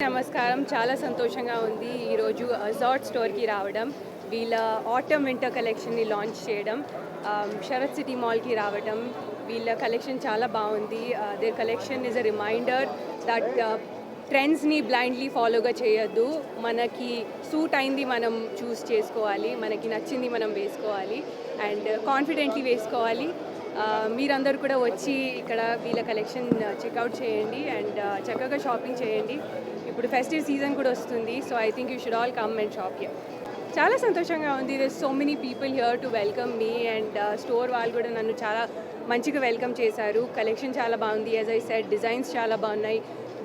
నమస్కారం. చాలా సంతోషంగా ఉంది ఈరోజు అజార్ట్ స్టోర్‌కి రావడం. వీళ్ళ ఆటమ్ వింటర్ కలెక్షన్‌ని లాంచ్ చేయడం. శరత్ సిటీ మాల్‌కి రావడం. వీళ్ళ కలెక్షన్ చాలా బాగుంది. Their collection is a reminder that ట్రెండ్స్‌ని బ్లైండ్‌లీ ఫాలోగా చేయొద్దు. మనకి సూట్ అయింది మనం చూస్ చేసుకోవాలి. మనకి నచ్చింది మనం వేసుకోవాలి అండ్ కాన్ఫిడెంట్‌లీ వేసుకోవాలి. మీరందరూ కూడా వచ్చి ఇక్కడ వీళ్ళ కలెక్షన్ చెక్అవుట్ చేయండి అండ్ చక్కగా షాపింగ్ చేయండి. ఇప్పుడు ఫెస్టివ్ సీజన్ కూడా వస్తుంది. So I think you should all come and shop here. చాలా సంతోషంగా ఉంది. There so many people here to welcome me and store వాళ్ళు కూడా నన్ను చాలా మంచిగా వెల్కమ్ చేశారు. కలెక్షన్ చాలా బాగుంది. యాజ్ ఐ సెడ్ డిజైన్స్ చాలా బాగున్నాయి.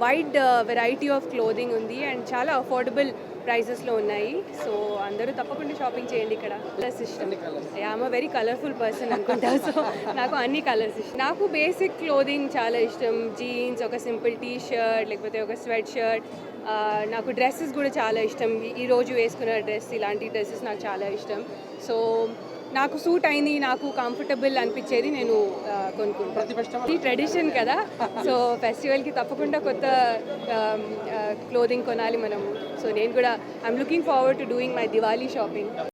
వైడ్ వెరైటీ ఆఫ్ క్లోదింగ్ ఉంది అండ్ చాలా అఫోర్డబుల్ ప్రైజెస్లో ఉన్నాయి. సో అందరూ తప్పకుండా షాపింగ్ చేయండి ఇక్కడ. కలర్స్ ఇష్టం. I'm a very colourful person అనుకుంటా. సో నాకు అన్ని కలర్స్ ఇష్టం. నాకు బేసిక్ క్లోదింగ్ చాలా ఇష్టం. జీన్స్, ఒక సింపుల్ టీ షర్ట్, లేకపోతే ఒక స్వెట్ షర్ట్. నాకు డ్రెస్సెస్ కూడా చాలా ఇష్టం. ఈరోజు వేసుకున్న డ్రెస్, ఇలాంటి డ్రెస్సెస్ నాకు చాలా ఇష్టం. సో నాకు సూట్ అయింది, నాకు కంఫర్టబుల్ అనిపించేది నేను కొనుక్కుంటాను. ఈ ట్రెడిషన్ కదా, సో ఫెస్టివల్కి తప్పకుండా కొత్త క్లోదింగ్ కొనాలి మనము. సో నేను కూడా I'm looking forward to doing my Diwali shopping.